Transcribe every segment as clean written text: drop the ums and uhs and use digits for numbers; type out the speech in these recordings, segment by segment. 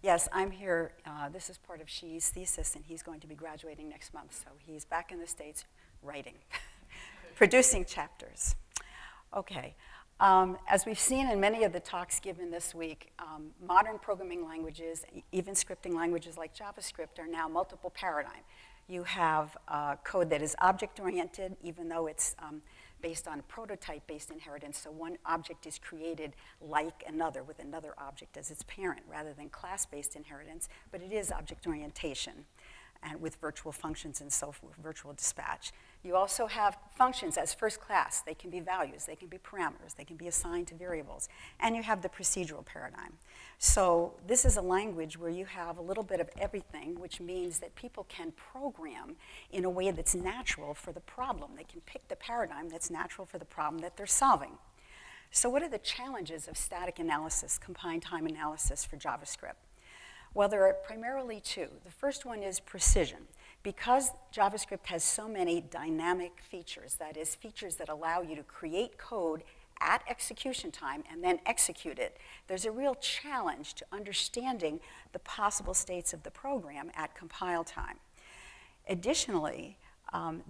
Yes, I'm here. This is part of Shiyi's thesis, and he's going to be graduating next month. So he's back in the States writing, producing chapters. Okay. As we've seen in many of the talks given this week, modern programming languages, even scripting languages like JavaScript, are now multiple paradigm. You have code that is object-oriented, even though it's based on prototype-based inheritance, so one object is created like another, with another object as its parent, rather than class-based inheritance, but it is object orientation, and with virtual functions and so forth, virtual dispatch. You also have functions as first class. They can be values, they can be parameters, they can be assigned to variables, and you have the procedural paradigm. So this is a language where you have a little bit of everything, which means that people can program in a way that's natural for the problem. They can pick the paradigm that's natural for the problem that they're solving. So what are the challenges of static analysis, combined time analysis for JavaScript? Well, there are primarily two. The first one is precision. Because JavaScript has so many dynamic features, that is, features that allow you to create code at execution time and then execute it, there's a real challenge to understanding the possible states of the program at compile time. Additionally,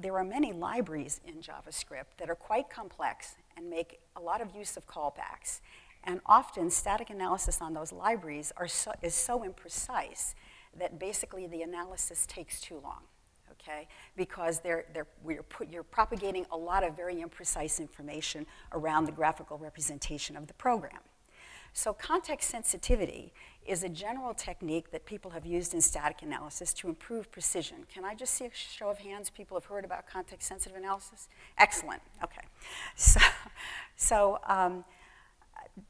there are many libraries in JavaScript that are quite complex and make a lot of use of callbacks. And often, static analysis on those libraries is so imprecise that basically the analysis takes too long, okay? Because you're propagating a lot of very imprecise information around the graphical representation of the program. So context sensitivity is a general technique that people have used in static analysis to improve precision. Can I just see a show of hands? People have heard about context-sensitive analysis? Excellent, okay. So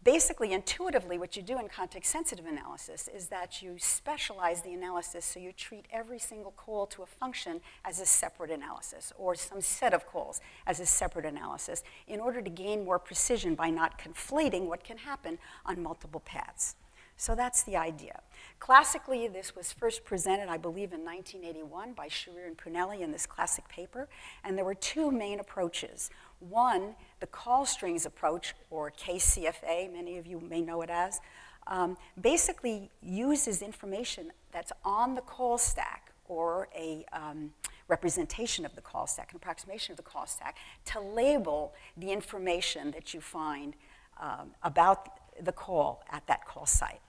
basically, intuitively, what you do in context-sensitive analysis is that you specialize the analysis, so you treat every single call to a function as a separate analysis, or some set of calls as a separate analysis, in order to gain more precision by not conflating what can happen on multiple paths. So that's the idea. Classically, this was first presented, I believe, in 1981 by Shiyi and Punelli in this classic paper, and there were two main approaches. One, the call strings approach, or KCFA, many of you may know it as, basically uses information that's on the call stack, or a representation of the call stack, an approximation of the call stack, to label the information that you find about the call at that call site.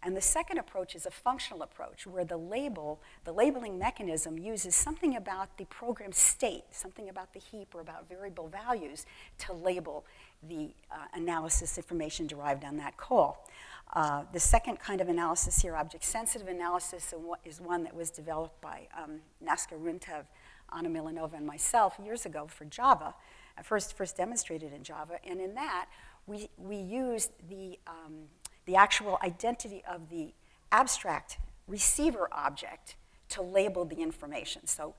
And the second approach is a functional approach, where the labeling mechanism uses something about the program state, something about the heap or about variable values, to label the analysis information derived on that call. The second kind of analysis here, object-sensitive analysis, is one that was developed by Naska Runtev, Anna Milanova, and myself years ago for Java, first demonstrated in Java. And in that, we used the actual identity of the abstract receiver object to label the information. So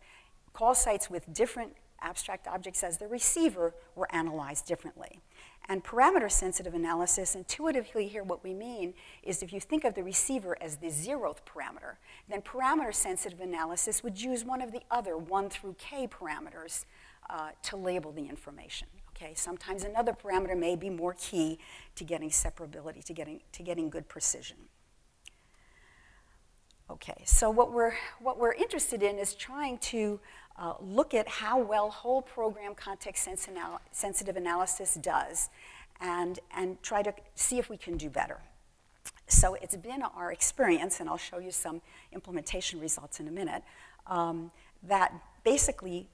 call sites with different abstract objects as the receiver were analyzed differently. And parameter-sensitive analysis, intuitively here what we mean is if you think of the receiver as the 0th parameter, then parameter-sensitive analysis would use one of the other 1 through k parameters to label the information. Okay, sometimes another parameter may be more key to getting separability, to getting good precision. Okay, so what we're interested in is trying to look at how well whole program context-sensitive analysis does, and try to see if we can do better. So it's been our experience, and I'll show you some implementation results in a minute, that basically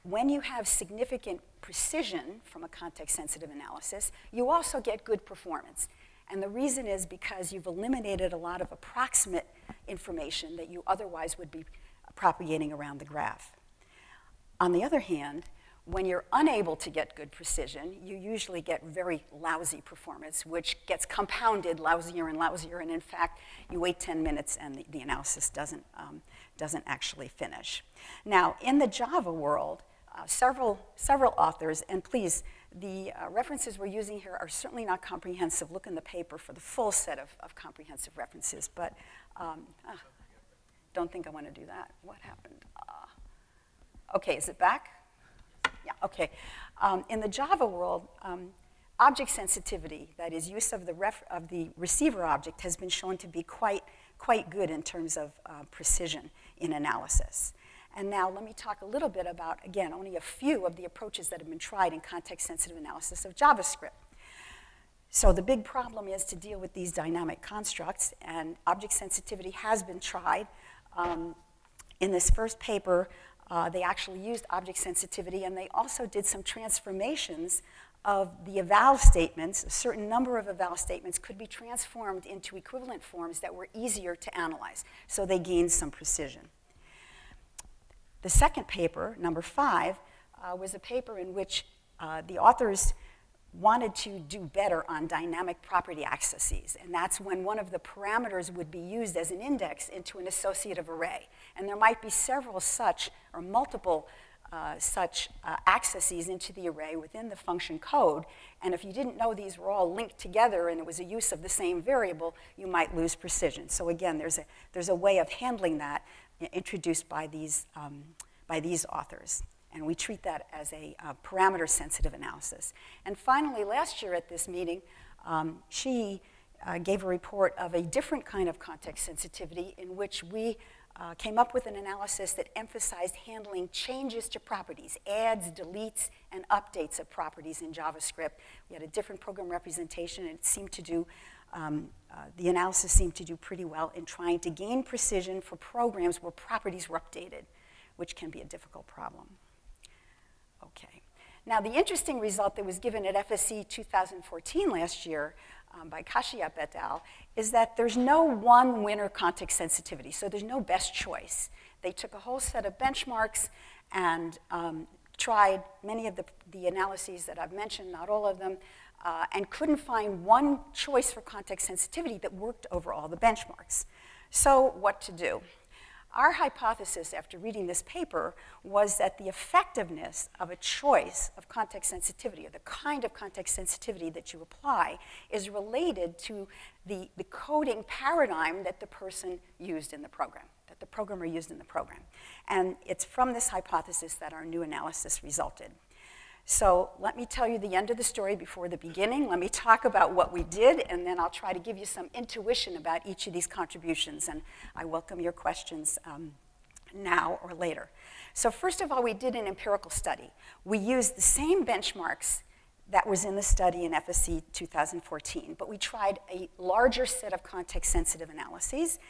when you have significant precision from a context-sensitive analysis, you also get good performance. And the reason is because you've eliminated a lot of approximate information that you otherwise would be propagating around the graph. On the other hand, when you're unable to get good precision, you usually get very lousy performance, which gets compounded lousier and lousier, and in fact, you wait 10 minutes and the analysis doesn't actually finish. Now, in the Java world, several authors, and please, the references we're using here are certainly not comprehensive. Look in the paper for the full set of comprehensive references, but don't think I want to do that. What happened? Okay, is it back? Yeah, okay. In the Java world, object sensitivity, that is, use of the receiver object, has been shown to be quite good in terms of precision in analysis. And now let me talk a little bit about, again, only a few of the approaches that have been tried in context-sensitive analysis of JavaScript. So the big problem is to deal with these dynamic constructs, and object sensitivity has been tried. In this first paper, they actually used object sensitivity, and they also did some transformations of the eval statements. A certain number of eval statements could be transformed into equivalent forms that were easier to analyze, so they gained some precision. The second paper, number 5, was a paper in which the authors wanted to do better on dynamic property accesses, and that's when one of the parameters would be used as an index into an associative array. And there might be several such, or multiple such accesses into the array within the function code, and if you didn't know these were all linked together and it was a use of the same variable, you might lose precision. So again, there's a way of handling that introduced by these authors. And we treat that as a parameter-sensitive analysis. And finally, last year at this meeting, Shiyi gave a report of a different kind of context sensitivity in which we came up with an analysis that emphasized handling changes to properties, adds, deletes, and updates of properties in JavaScript. We had a different program representation, and it seemed to do, the analysis seemed to do pretty well in trying to gain precision for programs where properties were updated, which can be a difficult problem. Okay. Now, the interesting result that was given at FSC 2014 last year by Kashyap et al. Is that there's no one winner context sensitivity, so there's no best choice. They took a whole set of benchmarks and tried many of the analyses that I've mentioned, not all of them, and couldn't find one choice for context sensitivity that worked over all the benchmarks. So what to do? Our hypothesis after reading this paper was that the effectiveness of a choice of context sensitivity, or the kind of context sensitivity that you apply, is related to the coding paradigm that the person used in the program, that the programmer used in the program. And it's from this hypothesis that our new analysis resulted. So let me tell you the end of the story before the beginning. Let me talk about what we did, and then I'll try to give you some intuition about each of these contributions. And I welcome your questions now or later. So first of all, we did an empirical study. We used the same benchmarks that was in the study in FSC 2014, but we tried a larger set of context-sensitive analyses,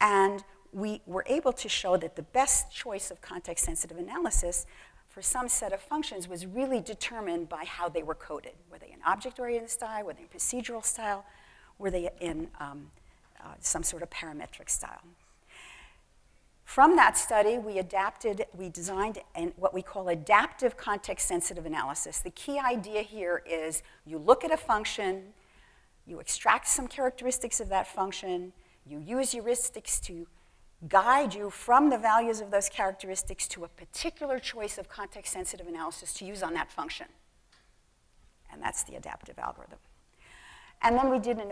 and we were able to show that the best choice of context-sensitive analysis for some set of functions was really determined by how they were coded. Were they in object-oriented style? Were they in procedural style? Were they in some sort of parametric style? From that study, we designed what we call adaptive context-sensitive analysis. The key idea here is you look at a function, you extract some characteristics of that function, you use heuristics to guide you from the values of those characteristics to a particular choice of context-sensitive analysis to use on that function. And that's the adaptive algorithm. And then we did an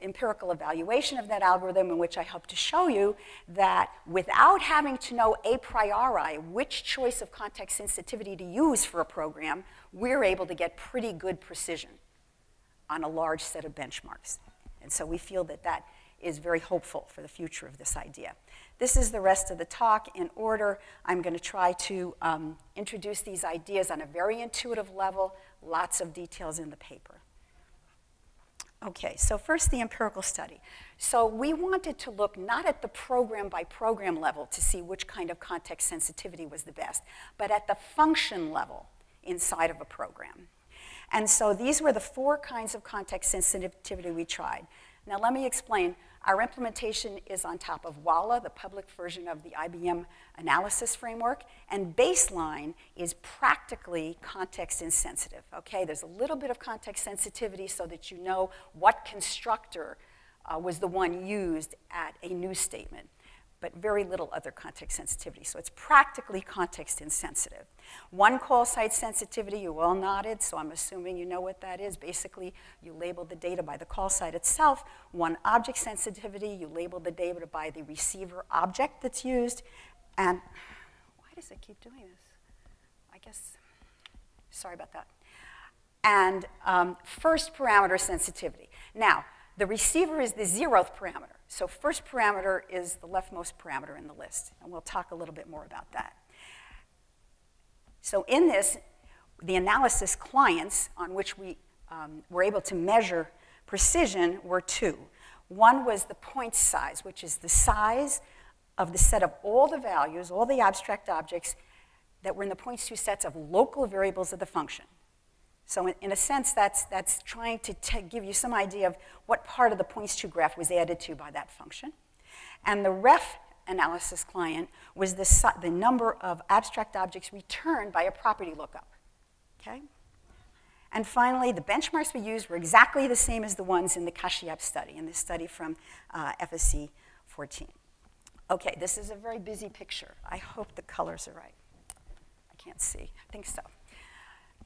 empirical evaluation of that algorithm in which I hope to show you that without having to know a priori which choice of context sensitivity to use for a program, we're able to get pretty good precision on a large set of benchmarks. And so we feel that that is very hopeful for the future of this idea. This is the rest of the talk. In order, I'm going to try to introduce these ideas on a very intuitive level, lots of details in the paper. Okay, so first the empirical study. So we wanted to look not at the program by program level to see which kind of context sensitivity was the best, but at the function level inside of a program. And so these were the 4 kinds of context sensitivity we tried. Now let me explain. Our implementation is on top of Walla, the public version of the IBM analysis framework, and baseline is practically context insensitive, okay? There's a little bit of context sensitivity so that you know what constructor was the one used at a new statement, but very little other context sensitivity. So it's practically context insensitive. One call site sensitivity, you all nodded, so I'm assuming you know what that is. Basically, you label the data by the call site itself. One object sensitivity, you label the data by the receiver object that's used. And why does it keep doing this? I guess, sorry about that. and first parameter sensitivity. Now, the receiver is the 0th parameter. So first parameter is the leftmost parameter in the list, and we'll talk a little bit more about that. So in this, the analysis clients on which we were able to measure precision were two. One was the point size, which is the size of the set of all the values, all the abstract objects that were in the points-to sets of local variables of the function. So in a sense, that's trying to give you some idea of what part of the points-to graph was added to by that function. And the ref analysis client was the number of abstract objects returned by a property lookup. Okay? And finally, the benchmarks we used were exactly the same as the ones in the Kashyap study, in this study from FSC 14. Okay, this is a very busy picture. I hope the colors are right. I can't see. I think so.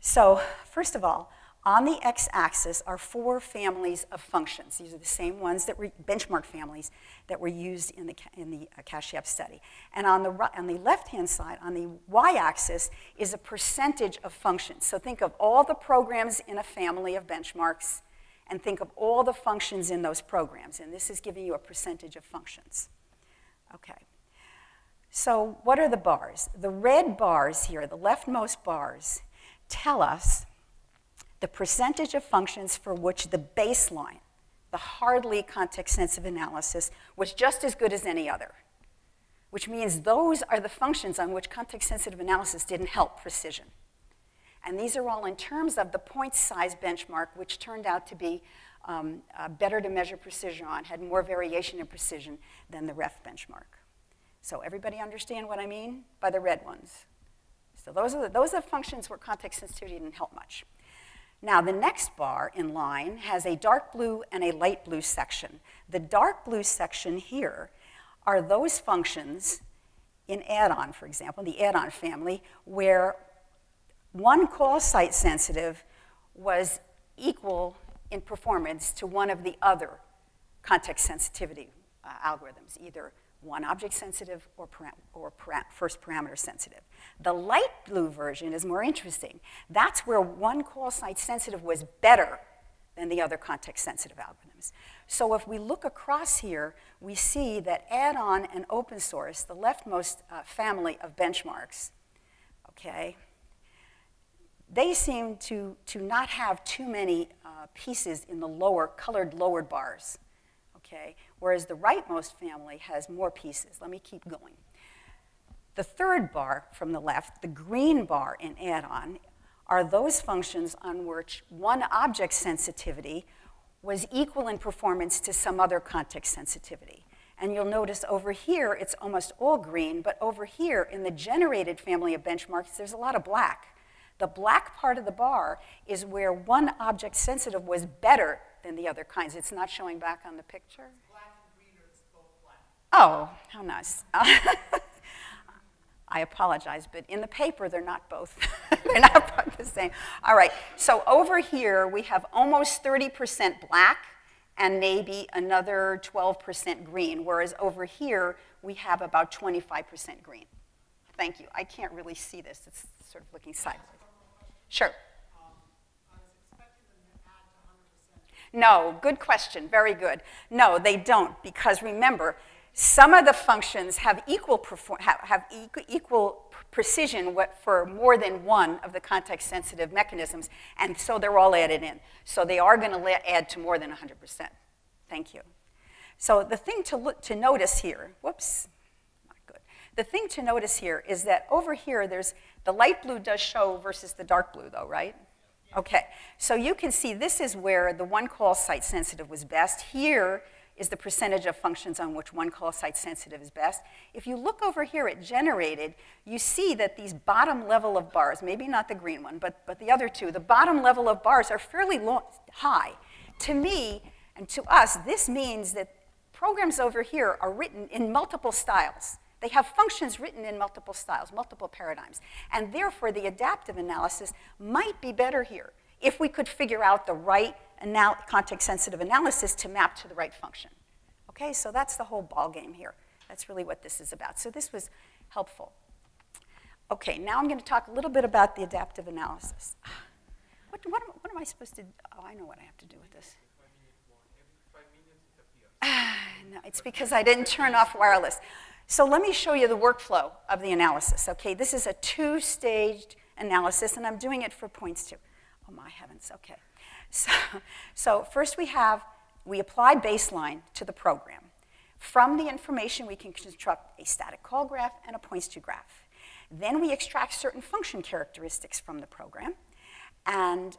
So first of all, on the x-axis are 4 families of functions. These are the same ones that were benchmark families that were used in the Kashyap study. And on the left-hand side, on the y-axis, is a percentage of functions. So think of all the programs in a family of benchmarks, and think of all the functions in those programs. And this is giving you a percentage of functions. Okay. So what are the bars? The red bars here, the leftmost bars, tell us the percentage of functions for which the baseline, the hardly context-sensitive analysis, was just as good as any other, which means those are the functions on which context-sensitive analysis didn't help precision. And these are all in terms of the point size benchmark, which turned out to be better to measure precision on, had more variation in precision than the ref benchmark. So everybody understand what I mean by the red ones? So those are the functions where context sensitivity didn't help much. Now, the next bar in line has a dark blue and a light blue section. The dark blue section here are those functions in add-on, for example, the add-on family, where one call site sensitive was equal in performance to one of the other context sensitivity algorithms, either one object sensitive or first parameter sensitive. The light blue version is more interesting. That's where one call site sensitive was better than the other context sensitive algorithms. So if we look across here, we see that add-on and open source, the leftmost family of benchmarks, okay, they seem to not have too many pieces in the colored lowered bars. Okay, whereas the rightmost family has more pieces. Let me keep going. The third bar from the left, the green bar in add-on, are those functions on which one object sensitivity was equal in performance to some other context sensitivity. And you'll notice over here, it's almost all green, but over here in the generated family of benchmarks, there's a lot of black. The black part of the bar is where one object sensitive was better than the other kinds. It's not showing back on the picture. Black and green are both black. Oh, how nice. I apologize, but in the paper, they're not both. They're not both the same. All right, so over here, we have almost 30% black and maybe another 12% green, whereas over here, we have about 25% green. Thank you. I can't really see this. It's sort of looking sideways. Sure. No, good question, very good. No, they don't, because remember, some of the functions have equal precision for more than one of the context-sensitive mechanisms, and so they're all added in. So they are going to add to more than 100%. Thank you. So the thing to notice here, whoops, not good. The thing to notice here is that over here, the light blue does show versus the dark blue, though, right? Okay, so you can see this is where the one call site sensitive was best. Here is the percentage of functions on which one call site sensitive is best. If you look over here at generated, you see that these bottom level of bars, maybe not the green one, but the other two, the bottom level of bars are fairly high. To me and to us, this means that programs over here are written in multiple styles. They have functions written in multiple styles, multiple paradigms. And therefore, the adaptive analysis might be better here if we could figure out the right context-sensitive analysis to map to the right function. Okay, so that's the whole ballgame here. That's really what this is about. So this was helpful. Okay, now I'm going to talk a little bit about the adaptive analysis. what am I supposed to, oh, I know what I have to do with this. Every 5 minutes it appears. No, it's because I didn't turn off wireless. So let me show you the workflow of the analysis. Okay, this is a 2-staged analysis, and I'm doing it for points too. Oh my heavens, okay. So first we apply baseline to the program. From the information, we can construct a static call graph and a points to graph. Then we extract certain function characteristics from the program, and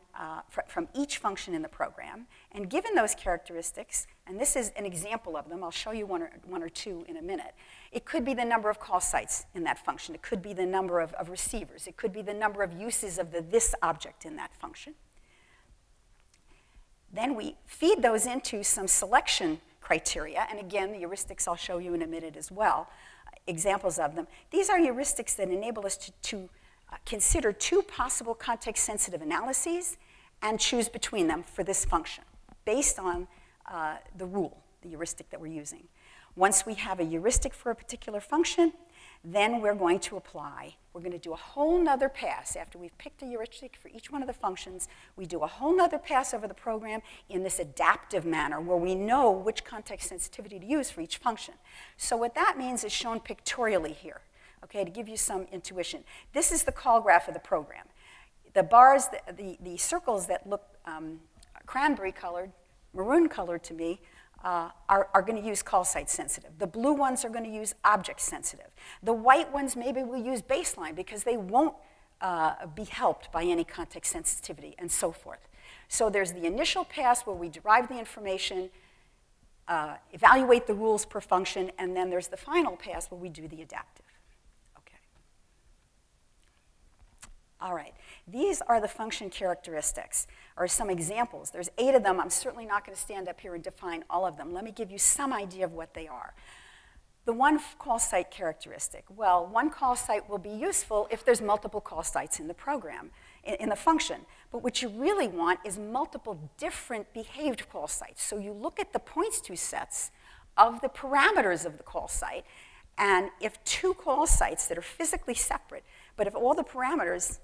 from each function in the program. And given those characteristics, and this is an example of them, I'll show you one or two in a minute. It could be the number of call sites in that function. It could be the number of receivers. It could be the number of uses of the this object in that function. Then we feed those into some selection criteria, and again, the heuristics I'll show you in a minute as well, examples of them. These are heuristics that enable us to consider 2 possible context-sensitive analyses and choose between them for this function, based on the rule, the heuristic that we're using. Once we have a heuristic for a particular function, then we're going to do a whole nother pass. After we've picked a heuristic for each one of the functions, we do a whole nother pass over the program in this adaptive manner where we know which context sensitivity to use for each function. So what that means is shown pictorially here, okay, to give you some intuition. This is the call graph of the program. The bars, the circles that look cranberry colored, maroon colored to me, are going to use call site sensitive. The blue ones are going to use object sensitive. The white ones maybe will use baseline because they won't be helped by any context sensitivity and so forth. So there's the initial pass where we derive the information, evaluate the rules per function, and then there's the final pass where we do the adaptive. Okay. All right. These are the function characteristics, or some examples. There's 8 of them. I'm certainly not going to stand up here and define all of them. Let me give you some idea of what they are. The one call site characteristic. Well, one call site will be useful if there's multiple call sites in the program, in the function. But what you really want is multiple different behaved call sites. So you look at the points to sets of the parameters of the call site, and if 2 call sites that are physically separate, but if all the parameters,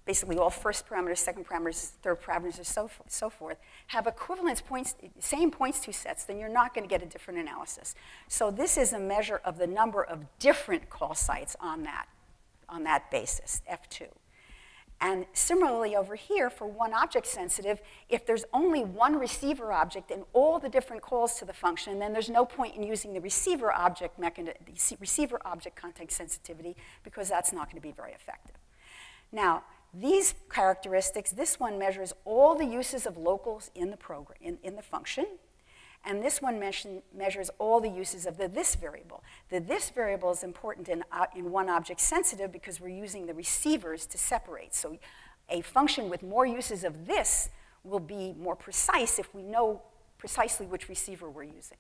basically all first parameters, second parameters, third parameters, and so forth, have equivalence points, same points to sets, then you're not going to get a different analysis. So this is a measure of the number of different call sites on that basis, F2. And similarly over here, for one object sensitive, if there's only one receiver object in all the different calls to the function, then there's no point in using the receiver object context sensitivity because that's not going to be very effective. Now, these characteristics, this one measures all the uses of locals in the program, in the function, and this one measures all the uses of the this variable. The this variable is important in one object sensitive because we're using the receivers to separate. So a function with more uses of this will be more precise if we know precisely which receiver we're using.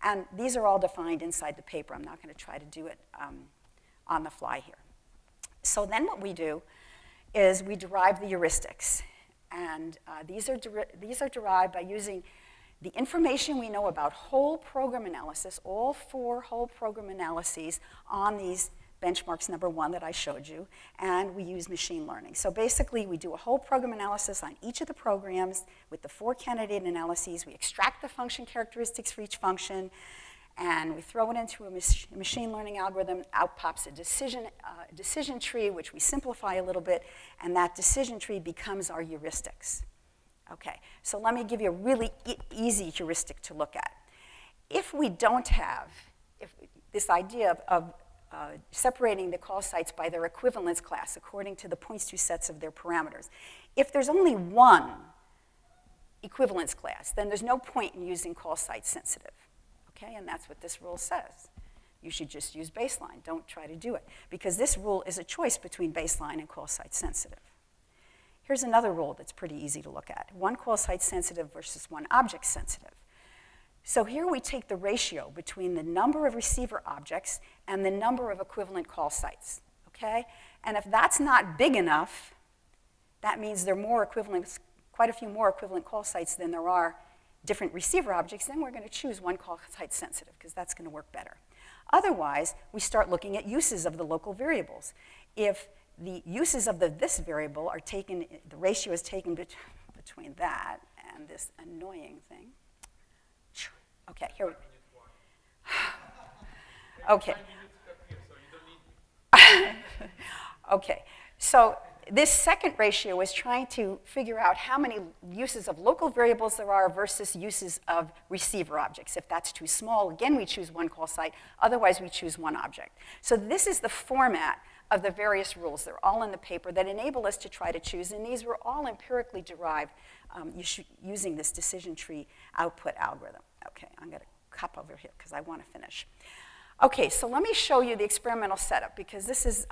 And these are all defined inside the paper. I'm not going to try to do it on the fly here. So then what we do is we derive the heuristics. And these are derived by using the information we know about whole program analysis, all 4 whole program analyses on these benchmarks number 1 that I showed you, and we use machine learning. So basically, we do a whole program analysis on each of the programs with the 4 candidate analyses. We extract the function characteristics for each function, and we throw it into a machine learning algorithm. Out pops a decision tree, which we simplify a little bit, and that decision tree becomes our heuristics. Okay, so let me give you a really easy heuristic to look at. If we don't have this idea of separating the call sites by their equivalence class according to the points to sets of their parameters, if there's only one equivalence class, then there's no point in using call site sensitive. Okay, and that's what this rule says. You should just use baseline. Don't try to do it, because this rule is a choice between baseline and call site sensitive. Here's another rule that's pretty easy to look at. One call site sensitive versus one object sensitive. So here we take the ratio between the number of receiver objects and the number of equivalent call sites, okay? And if that's not big enough, that means there are more equivalent, quite a few more equivalent call sites than there are different receiver objects. Then we're going to choose one call site sensitive because that's going to work better. Otherwise, we start looking at uses of the local variables. If the uses of this variable are taken, the ratio is taken between that and this annoying thing. Okay, here we go. Okay. Okay, so this second ratio is trying to figure out how many uses of local variables there are versus uses of receiver objects. If that's too small, again, we choose one call site. Otherwise, we choose one object. So this is the format of the various rules. They're all in the paper that enable us to try to choose, and these were all empirically derived using this decision tree output algorithm. Okay, I'm going to cup over here because I want to finish. Okay, so let me show you the experimental setup because this is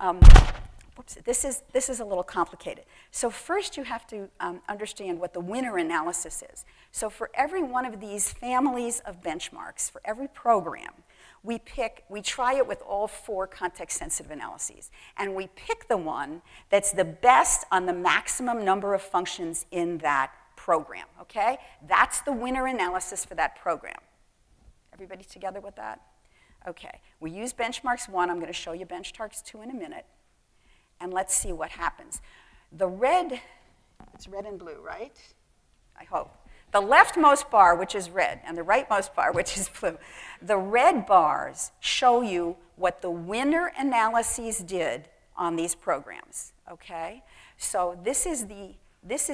this is a little complicated. So first you have to understand what the winner analysis is. So for every one of these families of benchmarks, for every program, we try it with all 4 context-sensitive analyses. And we pick the one that's the best on the maximum number of functions in that program, okay? That's the winner analysis for that program. Everybody together with that? Okay, we use benchmarks 1. I'm going to show you benchmarks 2 in a minute. And let's see what happens. The red, it's red and blue, right? I hope. The leftmost bar, which is red, and the rightmost bar, which is blue. The red bars show you what the winner analyses did on these programs, okay? So this is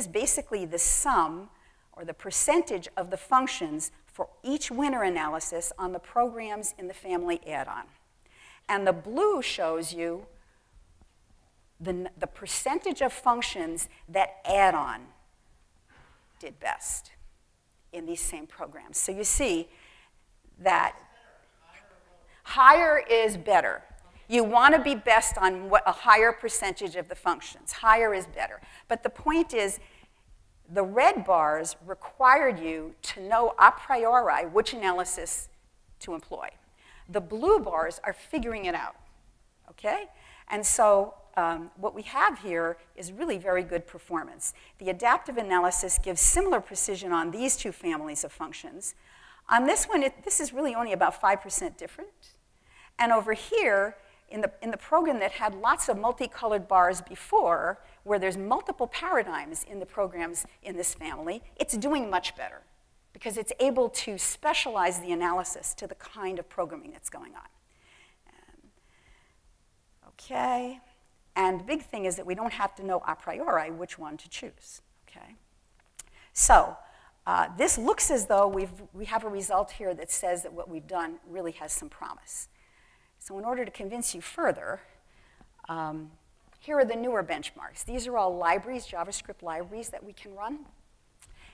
basically the sum or the percentage of the functions for each winner analysis on the programs in the family add-on. And the blue shows you the percentage of functions that add-on did best in these same programs. So you see that higher is better. You want to be best on a higher percentage of the functions. Higher is better. But the point is, the red bars required you to know a priori which analysis to employ. The blue bars are figuring it out, okay? And so what we have here is really very good performance. The adaptive analysis gives similar precision on these 2 families of functions. On this one, this is really only about 5% different. And over here, in the program that had lots of multicolored bars before, where there's multiple paradigms in the programs in this family, it's doing much better because it's able to specialize the analysis to the kind of programming that's going on. Okay, and the big thing is that we don't have to know a priori which one to choose, okay? So this looks as though we have a result here that says that what we've done really has some promise. So in order to convince you further, here are the newer benchmarks. These are all libraries, JavaScript libraries that we can run.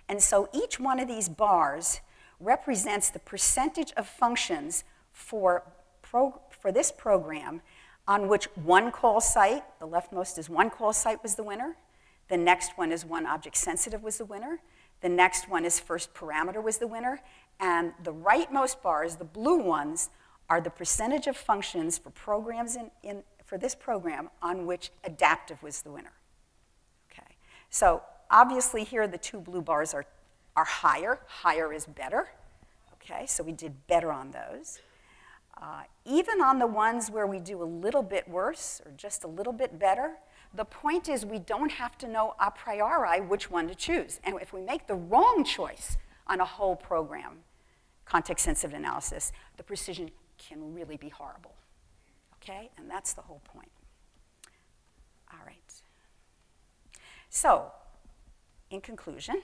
And so each one of these bars represents the percentage of functions for this program on which one call site, the leftmost is one call site was the winner. The next one is one object sensitive was the winner. The next one is first parameter was the winner. And the rightmost bars, the blue ones, are the percentage of functions for programs for this program on which adaptive was the winner. Okay, so obviously here the 2 blue bars are higher. Higher is better. Okay, so we did better on those. Even on the ones where we do a little bit worse or just a little bit better, the point is we don't have to know a priori which one to choose. And if we make the wrong choice on a whole program, context-sensitive analysis, the precision can really be horrible. Okay? And that's the whole point. All right. So, in conclusion,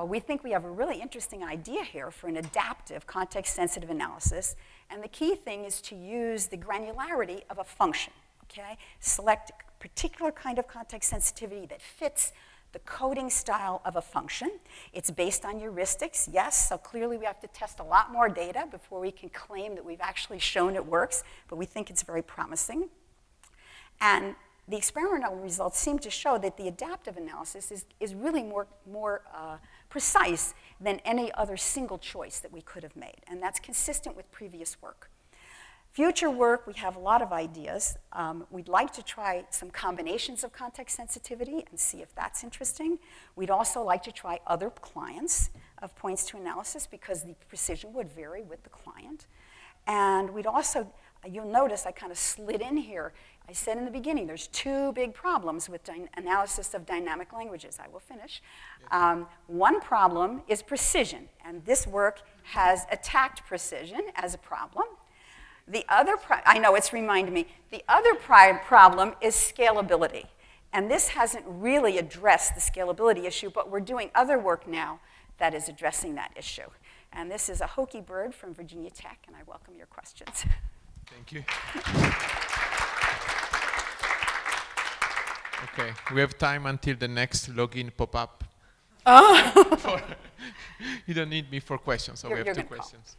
we think we have a really interesting idea here for an adaptive context-sensitive analysis. And the key thing is to use the granularity of a function. Okay? Select a particular kind of context sensitivity that fits the coding style of a function. It's based on heuristics, yes, so clearly we have to test a lot more data before we can claim that we've actually shown it works, but we think it's very promising. And the experimental results seem to show that the adaptive analysis is really more precise than any other single choice that we could have made, and that's consistent with previous work. Future work, we have a lot of ideas. We'd like to try some combinations of context sensitivity and see if that's interesting. We'd also like to try other clients of points to analysis because the precision would vary with the client. And we'd also you'll notice I kind of slid in here. I said in the beginning, there's two big problems with analysis of dynamic languages. I will finish. One problem is precision, and this work has attacked precision as a problem. The other, I know it's reminded me, the other problem is scalability. And this hasn't really addressed the scalability issue, but we're doing other work now that is addressing that issue. And this is a hokey bird from Virginia Tech, and I welcome your questions. Thank you. Okay, we have time until the next login pop-up. Oh. You don't need me for questions, so we have two questions.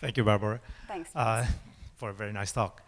Thank you, Barbara. Thanks. For a very nice talk.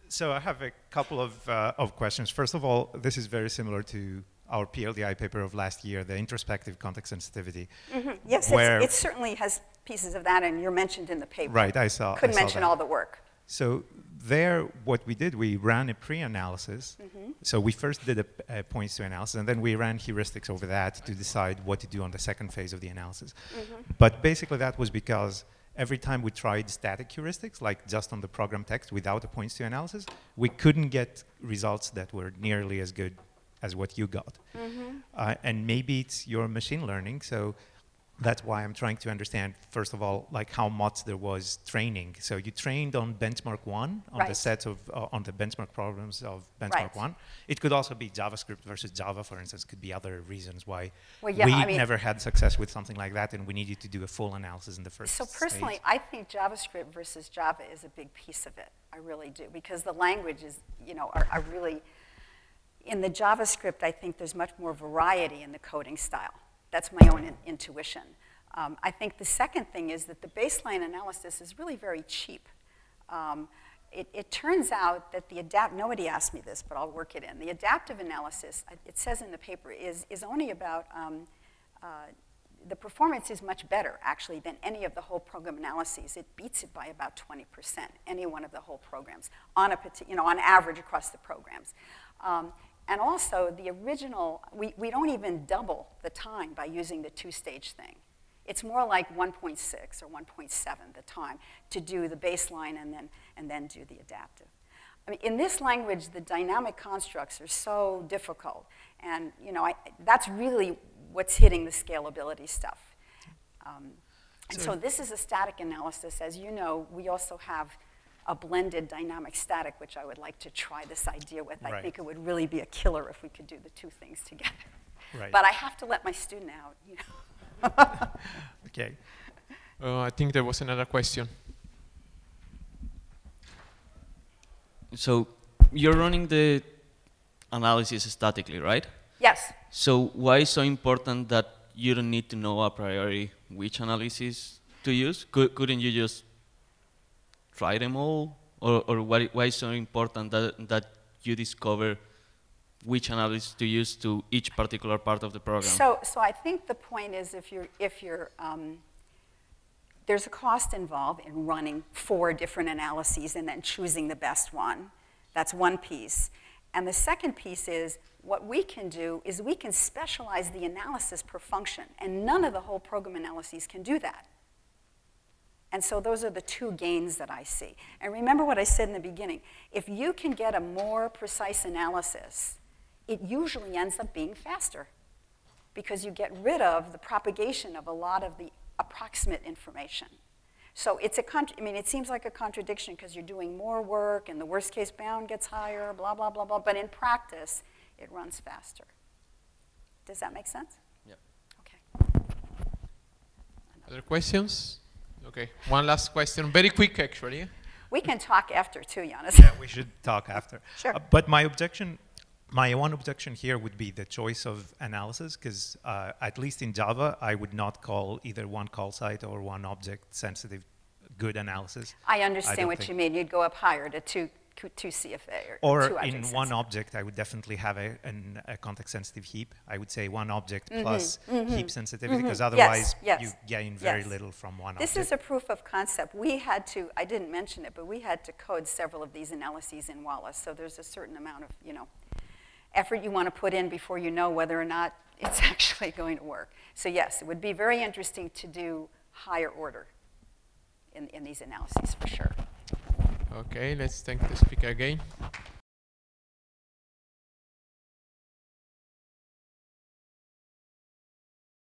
So I have a couple of questions. First of all, this is very similar to our PLDI paper of last year, the introspective context sensitivity. Mm-hmm. Yes, it certainly has pieces of that, and you're mentioned in the paper. Right, I saw. Couldn't mention all the work. So there, what we did, we ran a pre-analysis. Mm-hmm. So we first did a points to analysis, and then we ran heuristics over that to decide what to do on the second phase of the analysis. Mm-hmm. But basically, that was because every time we tried static heuristics, like just on the program text without a points to analysis, we couldn't get results that were nearly as good as what you got. Mm-hmm. And maybe it's your machine learning, so that's why I'm trying to understand, first of all, like how much there was training. So you trained on benchmark 1, on the sets of, on the benchmark problems of benchmark 1. It could also be JavaScript versus Java, for instance. Could be other reasons why we never had success with something like that, and we needed to do a full analysis in the first So personally, stage. I think JavaScript versus Java is a big piece of it. I really do, because the languages, are really, in the JavaScript, I think there's much more variety in the coding style. That's my own intuition. I think the second thing is that the baseline analysis is really very cheap. It turns out that nobody asked me this, but I'll work it in. The adaptive analysis, it says in the paper, is only about, the performance is much better, actually, than any of the whole program analyses. It beats it by about 20%, any one of the whole programs, on average across the programs. And also, the original, we don't even double the time by using the two-stage thing. It's more like 1.6 or 1.7 the time to do the baseline and then do the adaptive. I mean, in this language, the dynamic constructs are so difficult. And that's really what's hitting the scalability stuff. And so this is a static analysis. As you know, we also have a blended dynamic static, which I would like to try this idea with. I think it would really be a killer if we could do the two things together. Right. But I have to let my student out, Okay. I think there was another question. So you're running the analysis statically, right? Yes. So why is so important that you don't need to know a priori which analysis to use? Couldn't you just try them all? Or why is so important that you discover which analysis to use to each particular part of the program? So I think the point is if you're there's a cost involved in running 4 different analyses and then choosing the best one. That's one piece. And the second piece is what we can do is we can specialize the analysis per function, and none of the whole program analyses can do that. And so those are the 2 gains that I see. And remember what I said in the beginning. If you can get a more precise analysis, it usually ends up being faster because you get rid of the propagation of a lot of the approximate information. So it's it seems like a contradiction because you're doing more work and the worst case bound gets higher, blah, blah, blah, blah. But in practice, it runs faster. Does that make sense? Yeah. Okay. Other questions? Okay, one last question, very quick actually. We can talk after too, Giannis. Yeah, we should talk after. Sure. But my one objection here would be the choice of analysis, because at least in Java, I would not call either one call site or one object sensitive good analysis. I understand what you mean. You'd go up higher to two CFA or two in one object, I would definitely have a context-sensitive heap. I would say one object plus heap sensitivity, because otherwise you gain very little from one object. This is a proof of concept. We had to, I didn't mention it, but we had to code several of these analyses in Wallace. So there's a certain amount of, effort you want to put in before you know whether or not it's actually going to work. So yes, it would be very interesting to do higher order. in these analyses for sure. Okay, let's thank the speaker again.